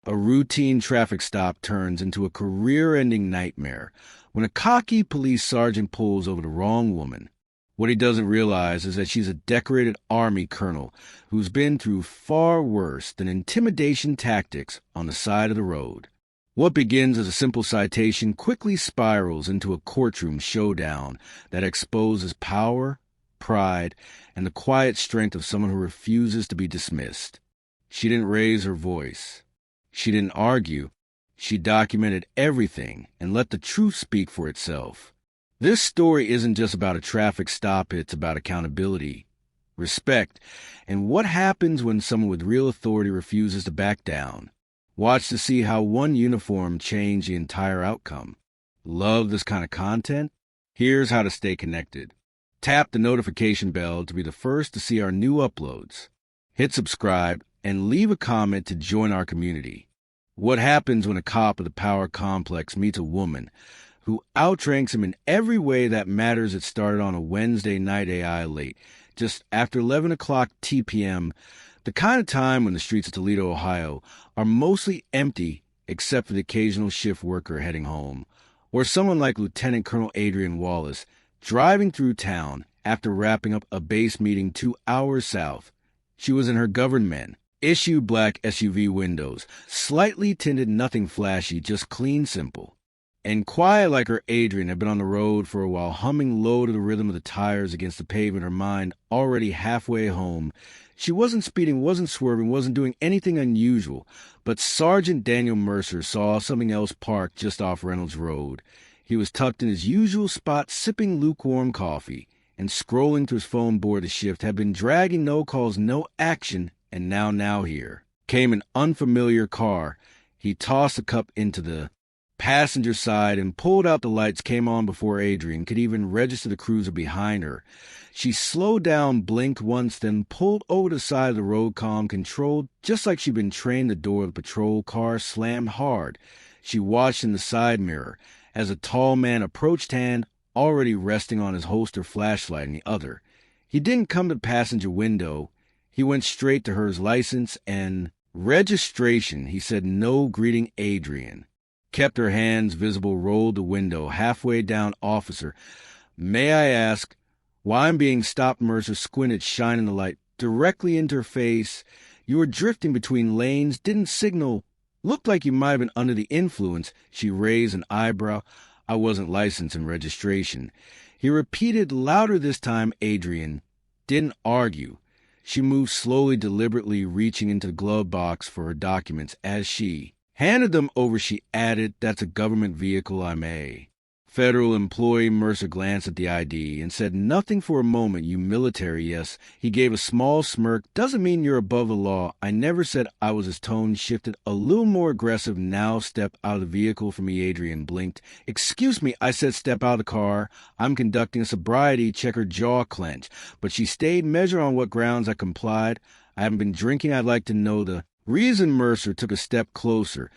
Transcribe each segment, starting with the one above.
A routine traffic stop turns into a career-ending nightmare when a cocky police sergeant pulls over the wrong woman. What he doesn't realize is that she's a decorated Army colonel who's been through far worse than intimidation tactics on the side of the road. What begins as a simple citation quickly spirals into a courtroom showdown that exposes power, pride, and the quiet strength of someone who refuses to be dismissed. She didn't raise her voice. She didn't argue. She documented everything and let the truth speak for itself. This story isn't just about a traffic stop, it's about accountability, respect, and what happens when someone with real authority refuses to back down. Watch to see how one uniform changed the entire outcome. Love this kind of content? Here's how to stay connected. Tap the notification bell to be the first to see our new uploads. Hit subscribe and leave a comment to join our community. What happens when a cop of the power complex meets a woman who outranks him in every way that matters? It started on a Wednesday night AI late, just after 11 o'clock TPM, the kind of time when the streets of Toledo, Ohio, are mostly empty except for the occasional shift worker heading home, or someone like Lieutenant Colonel Adrian Wallace driving through town after wrapping up a base meeting 2 hours south. She was in her government, issued black SUV windows, slightly tinted, nothing flashy, just clean, simple. And quiet like her Adrian had been on the road for a while, humming low to the rhythm of the tires against the pavement, her mind already halfway home. She wasn't speeding, wasn't swerving, wasn't doing anything unusual, but Sergeant Daniel Mercer saw something else parked just off Reynolds Road. He was tucked in his usual spot, sipping lukewarm coffee, and scrolling through his phone board. The shift had been dragging, no calls, no action, and now here came an unfamiliar car. He tossed the cup into the passenger side and pulled out the lights, came on before Adrian could even register the cruiser behind her. She slowed down, blinked once, then pulled over the side of the road, calm, controlled, just like she'd been trained. The door of the patrol car slammed hard. She watched in the side mirror as a tall man approached, hand already resting on his holster flashlight in the other. He didn't come to the passenger window. He went straight to her license and registration. He said no, greeting Adrian. Kept her hands visible, rolled the window halfway down. Officer, may I ask why I'm being stopped? Mercer squinted, shining the light directly into her face. You were drifting between lanes, didn't signal. Looked like you might have been under the influence. She raised an eyebrow. I wasn't licensed in registration. He repeated louder this time. Adrian didn't argue. She moved slowly, deliberately, reaching into the glove box for her documents. As she handed them over, she added, that's a government vehicle, I'm a federal employee. Mercer glanced at the ID and said nothing for a moment. You military? Yes. He gave a small smirk. Doesn't mean you're above the law. I never said I was. His tone shifted a little more aggressive. Now step out of the vehicle for me. Adrian blinked. Excuse me, I said step out of the car. I'm conducting a sobriety check. Her jaw clenched, but she stayed measured. On what grounds? I complied. I haven't been drinking. I'd like to know the reason. Mercer took a step closer.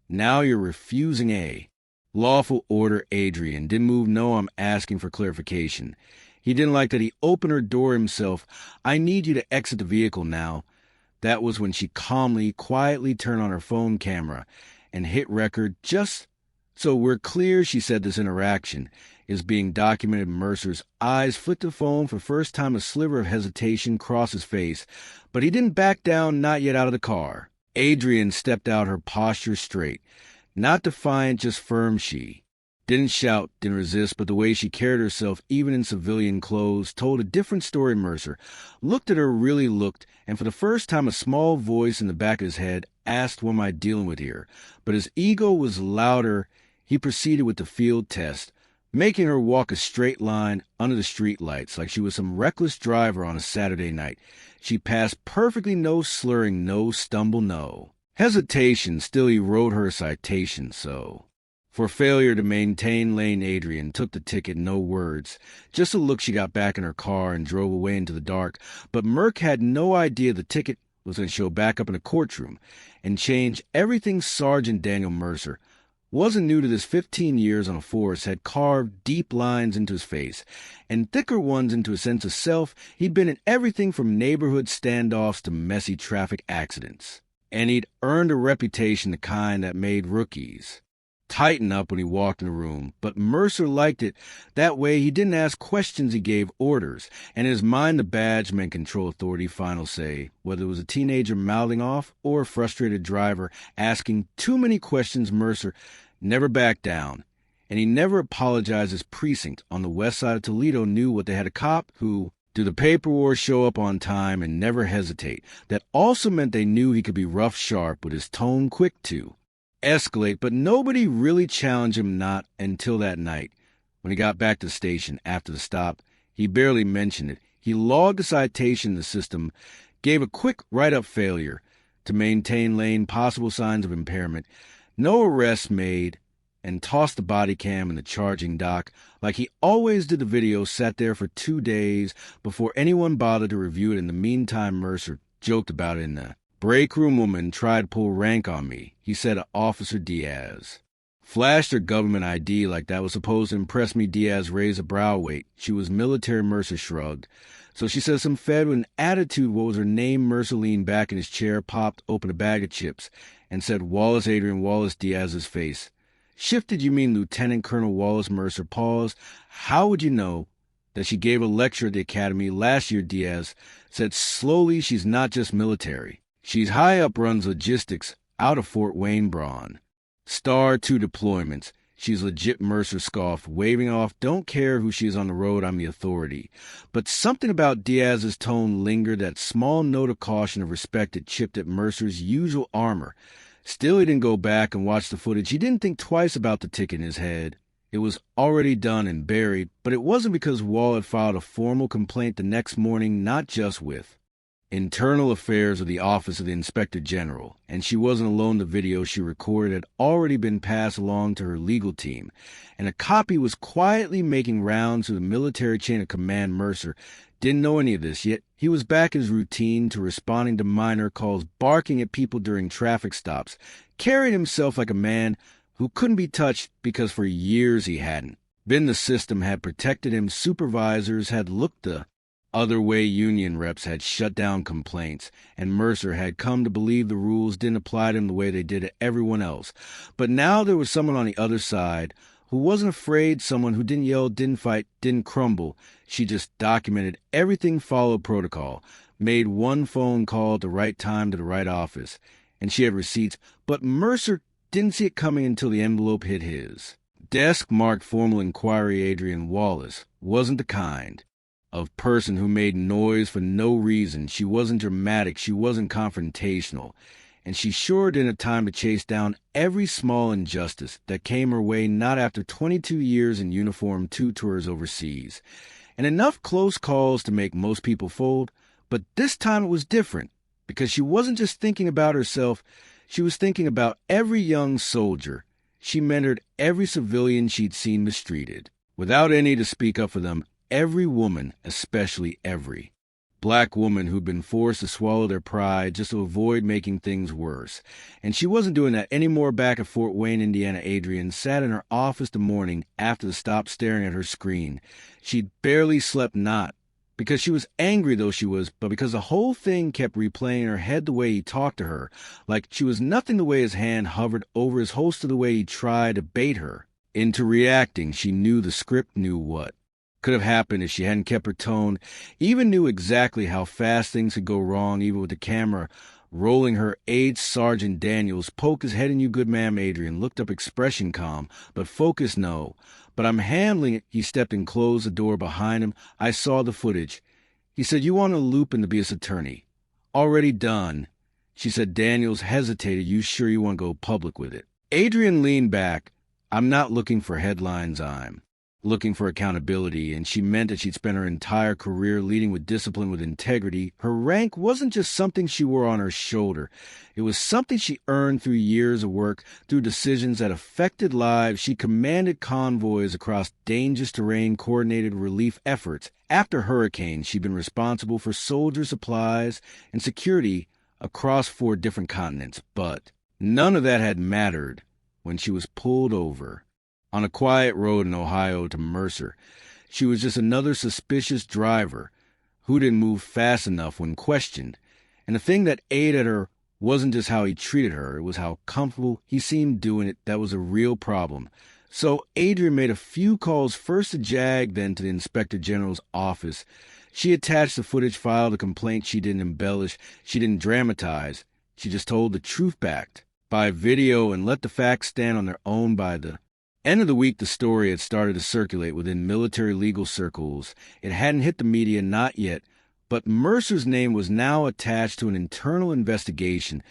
Now you're refusing a lawful order. Adrian didn't move. No, I'm asking for clarification. He didn't like that he opened her door himself. I need you to exit the vehicle now. That was when she calmly, quietly turned on her phone camera and hit record. Just so we're clear, she said, this interaction is being documented. Mercer's eyes flicked the phone. For the first time, a sliver of hesitation crossed his face, but he didn't back down, not yet out of the car. Adrian stepped out, her posture straight. Not defiant, just firm. She didn't shout, didn't resist, but the way she carried herself, even in civilian clothes, told a different story. Mercer looked at her, really looked, and for the first time a small voice in the back of his head asked, what am I dealing with here? But his ego was louder. He proceeded with the field test, making her walk a straight line under the street lights like she was some reckless driver on a Saturday night. She passed perfectly, no slurring, no stumble, no hesitation. Still, he wrote her a citation, so for failure to maintain lane. Adrian took the ticket, no words, just a look. She got back in her car and drove away into the dark. But Merc had no idea the ticket was going to show back up in the courtroom and change everything. Sergeant Daniel Mercer wasn't new to this. 15 years on a force had carved deep lines into his face and thicker ones into a sense of self. He'd been in everything from neighborhood standoffs to messy traffic accidents. and he'd earned a reputation the kind that made rookies tighten up when he walked in the room. But Mercer liked it that way. He didn't ask questions, he gave orders, and in his mind the badge meant control, authority, final say. Whether it was a teenager mouthing off or a frustrated driver asking too many questions, Mercer never backed down. And he never apologized. His precinct on the west side of Toledo knew what they had: a cop who do the paperwork, show up on time, and never hesitate. That also meant they knew he could be rough, sharp, with his tone quick to escalate, but nobody really challenged him, not until that night. When he got back to the station after the stop, he barely mentioned it. He logged the citation in the system, gave a quick write-up: failure to maintain lane, possible signs of impairment, no arrests made, and tossed the body cam in the charging dock like he always did. The video sat there for 2 days before anyone bothered to review it. In the meantime, Mercer joked about it in the break room. Woman tried to pull rank on me, he said to Officer Diaz. Flashed her government ID like that was supposed to impress me. Diaz raised a brow. Wait, she was military. Mercer shrugged. So she said some fed with an attitude. What was her name? Mercer leaned back in his chair, popped open a bag of chips, and said Wallace. Adrian Wallace. Diaz's face shifted. You mean Lieutenant Colonel Wallace? Mercer paused. How would you know that she gave a lecture at the academy last year? Diaz said slowly. She's not just military. She's high up, runs logistics out of Fort Wayne Braun. Star 2 deployments. She's legit. Mercer scoffed, waving off. Don't care who she is on the road, I'm the authority. But something about Diaz's tone lingered, that small note of caution, of respect that chipped at Mercer's usual armor. Still, he didn't go back and watch the footage. He didn't think twice about the ticket in his head. It was already done and buried, but it wasn't because Wall had filed a formal complaint the next morning, not just with internal affairs of the Office of the Inspector General. And she wasn't alone. The video she recorded had already been passed along to her legal team, and a copy was quietly making rounds through the military chain of command. Mercer didn't know any of this, yet he was back in his routine to responding to minor calls, barking at people during traffic stops, carrying himself like a man who couldn't be touched because for years he hadn't been. The system had protected him. Supervisors had looked the other way. Union reps had shut down complaints, and Mercer had come to believe the rules didn't apply to him the way they did to everyone else. But now there was someone on the other side who wasn't afraid, someone who didn't yell, didn't fight, didn't crumble. She just documented everything, followed protocol, made one phone call at the right time to the right office, and she had receipts. But Mercer didn't see it coming until the envelope hit his desk, marked formal inquiry. Adrian Wallace wasn't the kind of person who made noise for no reason. She wasn't dramatic, she wasn't confrontational, and she sure didn't have time to chase down every small injustice that came her way, not after 22 years in uniform, 2 tours overseas, and enough close calls to make most people fold. But this time it was different, because she wasn't just thinking about herself, she was thinking about every young soldier. She mentored every civilian she'd seen mistreated, without any to speak up for them. Every woman, especially every black woman who'd been forced to swallow their pride just to avoid making things worse. And she wasn't doing that anymore. Back at Fort Wayne, Indiana, Adrian sat in her office the morning after the stop, staring at her screen. She'd barely slept, not because she was angry, though she was, but because the whole thing kept replaying in her head. The way he talked to her, like she was nothing, the way his hand hovered over his holster, the way he tried to bait her into reacting. She knew the script, knew what could have happened if she hadn't kept her tone, even knew exactly how fast things could go wrong, even with the camera rolling. Her aide, Sergeant Daniels, poked his head in. You good, ma'am? Adrian looked up, expression calm, but focus. No, but I'm handling it. He stepped and closed the door behind him. I saw the footage. He said, you want to loop in to be his attorney? Already done. She said. Daniels hesitated. You sure you want to go public with it? Adrian leaned back. I'm not looking for headlines, I'm looking for accountability. And she meant that she'd spent her entire career leading with discipline, with integrity. Her rank wasn't just something she wore on her shoulder. It was something she earned through years of work, through decisions that affected lives. She commanded convoys across dangerous terrain, coordinated relief efforts. After hurricanes, she'd been responsible for soldier supplies and security across 4 different continents. But none of that had mattered when she was pulled over on a quiet road in Ohio. To Mercer, she was just another suspicious driver who didn't move fast enough when questioned. And the thing that ate at her Wasn't just how he treated her, it was how comfortable he seemed doing it that was a real problem. So Adrian made a few calls, first to JAG, then to the Inspector General's office. She attached the footage, filed a complaint. She didn't embellish, she didn't dramatize. She just told the truth backed by video and let the facts stand on their own. By the end of the week, the story had started to circulate within military legal circles. It hadn't hit the media, not yet, but Mercer's name was now attached to an internal investigation.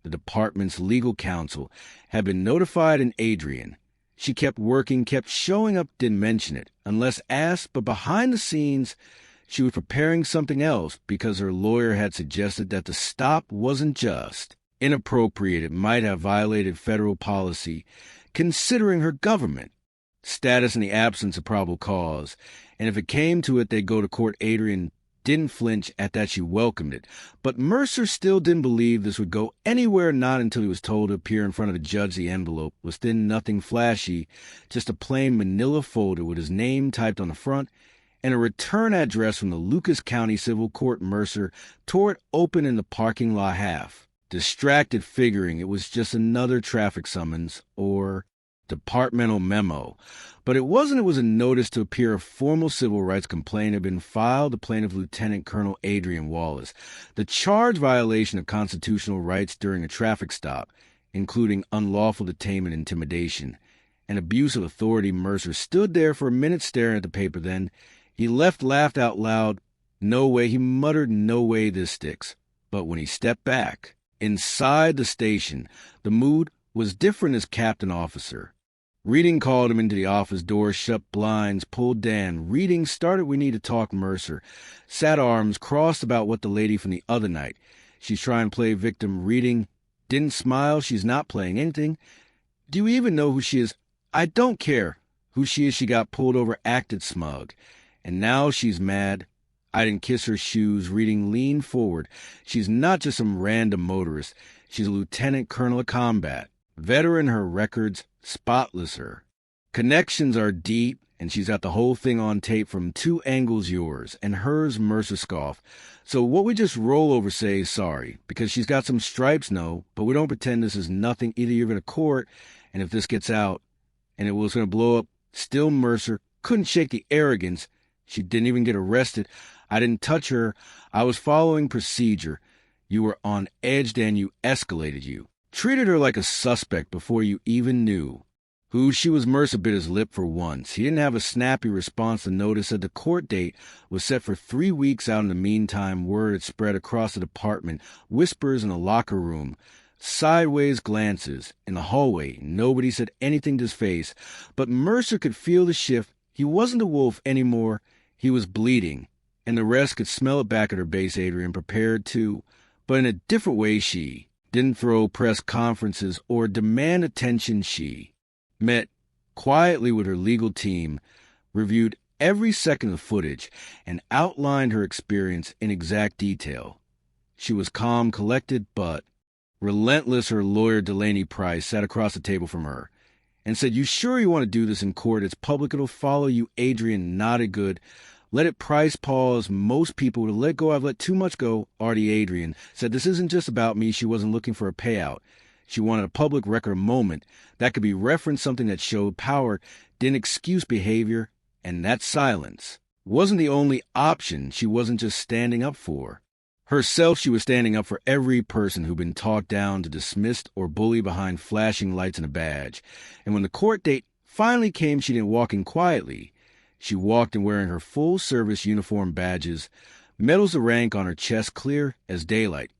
The department's legal counsel had been notified, and Adrian. She kept working, kept showing up, didn't mention it, unless asked, but behind the scenes, she was preparing something else because her lawyer had suggested that the stop wasn't just inappropriate. It might have violated federal policy, considering her government status in the absence of probable cause. And if it came to it, they'd go to court. Adrian didn't flinch at that. She welcomed it. But Mercer still didn't believe this would go anywhere, not until he was told to appear in front of the judge. The envelope was thin, nothing flashy, just a plain manila folder with his name typed on the front and a return address from the Lucas County Civil Court. Mercer tore it open in the parking lot, half distracted, figuring it was just another traffic summons or departmental memo. But it wasn't. It was a notice to appear. A formal civil rights complaint had been filed. The plaintiff, Lieutenant Colonel Adrian Wallace. The charge violation of constitutional rights during a traffic stop, including unlawful detainment, intimidation, and abuse of authority. Mercer stood there for a minute staring at the paper. Then he laughed out loud. No way, he muttered, no way this sticks. But when he stepped back, inside the station, the mood was different. As captain officer, Reading called him into the office. Doors shut, blinds pulled down. Reading started. We need to talk. Mercer sat, arms crossed, about what the lady from the other night. She's trying to play victim. Reading didn't smile. She's not playing anything. Do you even know who she is? I don't care who she is. She got pulled over, acted smug. And now she's mad. I didn't kiss her shoes. Reading leaned forward. She's not just some random motorist. She's a lieutenant colonel of combat. Veteran, her records spotless. Her connections are deep, and she's got the whole thing on tape from two angles, yours and hers. Mercer scoffed. So what we just roll over, say sorry, because she's got some stripes? No, but we don't pretend this is nothing. Either you're going to court, and if this gets out, and it was going to blow up. Still, Mercer couldn't shake the arrogance. She didn't even get arrested. I didn't touch her. I was following procedure. You were on edge, and you escalated. You treated her like a suspect before you even knew who she was. Mercer bit his lip for once. He didn't have a snappy response. The notice said the court date was set for 3 weeks out. In the meantime, word had spread across the department. Whispers in the locker room, sideways glances in the hallway. Nobody said anything to his face, but Mercer could feel the shift. He wasn't a wolf anymore. He was bleeding, and the rest could smell it back at her base. Adrian prepared too, but in a different way. She didn't throw press conferences or demand attention. She met quietly with her legal team, reviewed every second of footage, and outlined her experience in exact detail. She was calm, collected, but relentless. Her lawyer, Delaney Price, sat across the table from her and said, "You sure you want to do this in court? It's public. It'll follow you." Adrian nodded. "Good. Let it." Price paused. "Most people would let go. I've let too much go." Artie, Adrian said, "This isn't just about me." She wasn't looking for a payout. She wanted a public record, a moment that could be referenced, something that showed power, didn't excuse behavior. And that silence wasn't the only option. She wasn't just standing up for herself. She was standing up for every person who'd been talked down to, dismissed, or bullied behind flashing lights and a badge. And when the court date finally came, she didn't walk in quietly. She walked in wearing her full-service uniform badges, medals of rank on her chest, clear as daylight.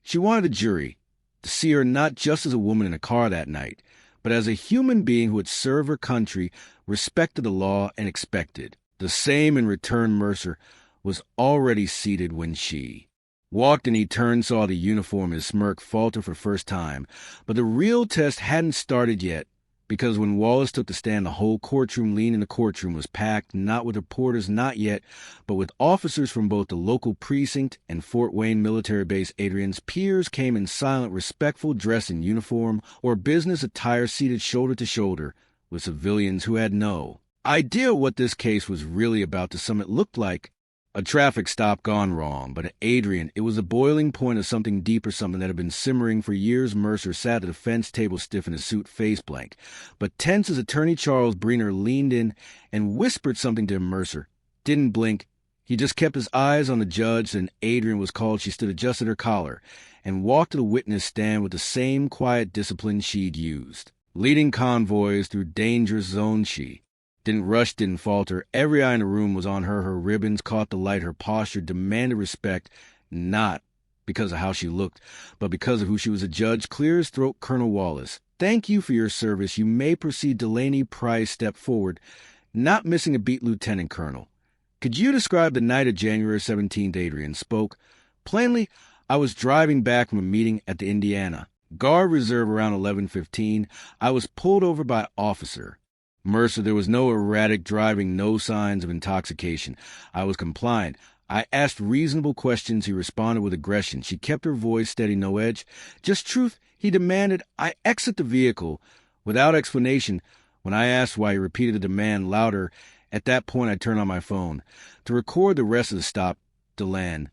She wanted the jury to see her not just as a woman in a car that night, but as a human being who had served her country, respected the law, and expected the same in return. Mercer was already seated when she walked in. He turned, saw the uniform, his smirk falter for the first time. But the real test hadn't started yet, because when Wallace took the stand, the whole courtroom, lean in the courtroom, was packed, not with reporters, not yet, but with officers from both the local precinct and Fort Wayne military base. Adrian's peers came in silent, respectful, dressed in uniform or business attire, seated shoulder to shoulder with civilians who had no idea what this case was really about. To some, it looked like A traffic stop gone wrong, but Adrian, it was the boiling point of something deeper, something that had been simmering for years. Mercer sat at the defense table stiff in his suit, face blank, but tense as attorney Charles Breener leaned in and whispered something to Mercer. Didn't blink. He just kept his eyes on the judge. Then Adrian was called. She stood, adjusted her collar, and walked to the witness stand with the same quiet discipline she'd used. Leading convoys through dangerous zones, she didn't rush, didn't falter. Every eye in the room was on her. Her ribbons caught the light. Her posture demanded respect, not because of how she looked, but because of who she was. A judge, clear as throat. Colonel Wallace, thank you for your service. You may proceed. Delaney Price stepped forward, not missing a beat. Lieutenant Colonel, could you describe the night of January 17th? Adrian spoke. Plainly, I was driving back from a meeting at the Indiana Guard Reserve around 11:15. I was pulled over by an officer. Mercer, there was no erratic driving, no signs of intoxication. I was compliant. I asked reasonable questions. He responded with aggression. She kept her voice steady, no edge. Just truth, he demanded. I exit the vehicle. Without explanation, when I asked why, he repeated the demand louder. At that point, I turned on my phone to record the rest of the stop. Deland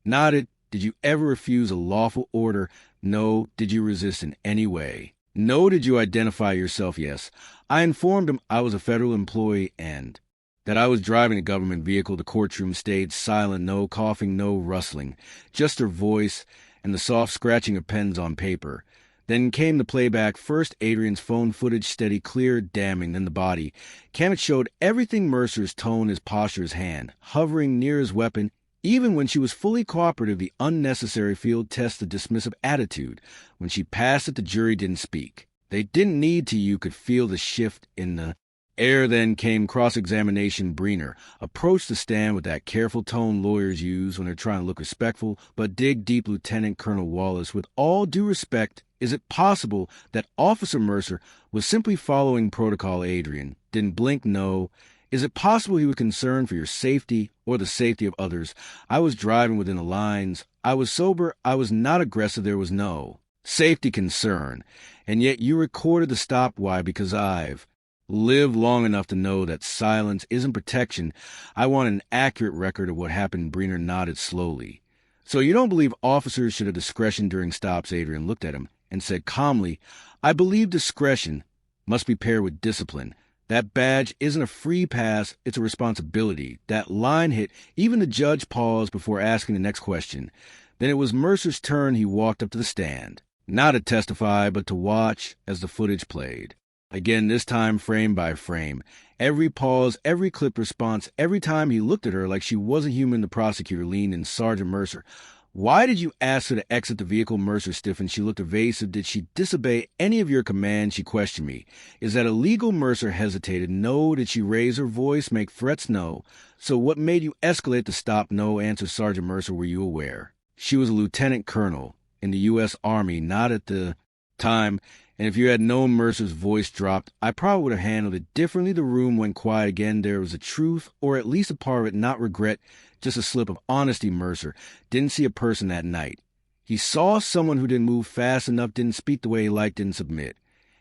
nodded. Did you ever refuse a lawful order? No. Did you resist in any way? No. Did you identify yourself? Yes. I informed him I was a federal employee and that I was driving a government vehicle. The courtroom stayed silent. No coughing, no rustling. Just her voice and the soft scratching of pens on paper. Then came the playback. First, Adrian's phone footage, steady, clear, damning. Then the body. Cam showed everything. Mercer's tone, his posture, his hand, hovering near his weapon. Even when she was fully cooperative, the unnecessary field test, the dismissive attitude. When she passed it, the jury didn't speak. They didn't need to. You could feel the shift in the air. Then came cross-examination. Breener approached the stand with that careful tone lawyers use when they're trying to look respectful, but dig deep. Lieutenant Colonel Wallace, with all due respect, is it possible that Officer Mercer was simply following protocol? Adrian didn't blink. No. Is it possible he was concerned for your safety or the safety of others? I was driving within the lines. I was sober. I was not aggressive. There was no safety concern. And yet you recorded the stop. Why? Because I've lived long enough to know that silence isn't protection. I want an accurate record of what happened. Breener nodded slowly. So you don't believe officers should have discretion during stops? Adrian looked at him and said calmly, I believe discretion must be paired with discipline. That badge isn't a free pass, it's a responsibility. That line hit. Even the judge paused before asking the next question. Then it was Mercer's turn. He walked up to the stand, not to testify, but to watch as the footage played. Again, this time frame by frame. Every pause, every clipped response, every time he looked at her like she wasn't human. The prosecutor leaned in. Sergeant Mercer, why did you ask her to exit the vehicle? Mercer stiffened. She looked evasive. Did she disobey any of your commands? She questioned me. Is that illegal? Mercer hesitated. No. Did she raise her voice, make threats? No. So what made you escalate the stop? No. Answered Sergeant Mercer. Were you aware she was a lieutenant colonel in the U.S. Army? Not at the time. And if you had known, Mercer's voice dropped, I probably would have handled it differently. The room went quiet again. There was a truth, or at least a part of it, not regret, just a slip of honesty. Mercer didn't see a person that night. He saw someone who didn't move fast enough, didn't speak the way he liked, didn't submit.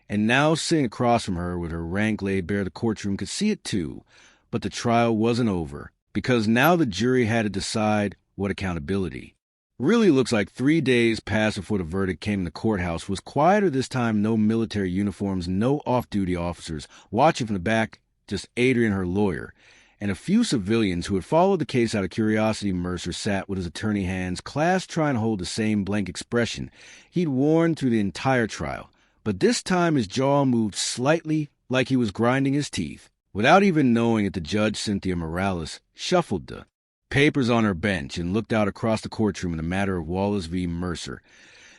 And now, sitting across from her with her rank laid bare, the courtroom could see it too. But the trial wasn't over, because now the jury had to decide what accountability. Really looks like 3 days passed before the verdict came. The courthouse was quieter this time. No military uniforms, no off-duty officers. Watching from the back, just Adrian, her lawyer, and a few civilians who had followed the case out of curiosity. Mercer sat with his attorney hands clasped, trying to hold the same blank expression he'd worn through the entire trial. But this time his jaw moved slightly, like he was grinding his teeth. Without even knowing it, the judge, Cynthia Morales, shuffled the papers on her bench and looked out across the courtroom in the matter of Wallace v. Mercer.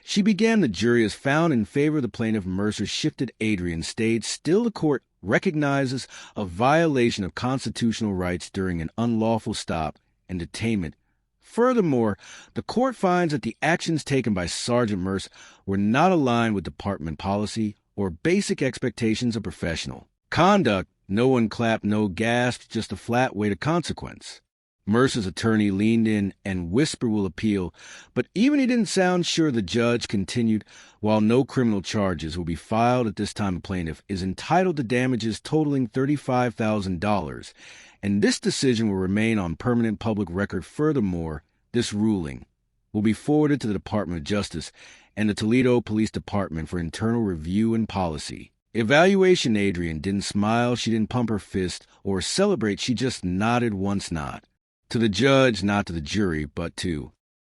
She began. The jury is found in favor of the plaintiff. Mercer shifted. Adrian stayed. Still, the court recognizes a violation of constitutional rights during an unlawful stop and detainment. Furthermore, the court finds that the actions taken by Sergeant Mercer were not aligned with department policy or basic expectations of professional conduct. No one clapped, no gasped, just a flat weight of consequence. Mercer's attorney leaned in and whispered, will appeal. But even he didn't sound sure. The judge continued, while no criminal charges will be filed at this time, the plaintiff is entitled to damages totaling $35,000 and this decision will remain on permanent public record. Furthermore, this ruling will be forwarded to the Department of Justice and the Toledo Police Department for internal review and policy. Evaluation. Adrian didn't smile, she didn't pump her fist or celebrate, she just nodded once nod. To the judge, not to the jury, but to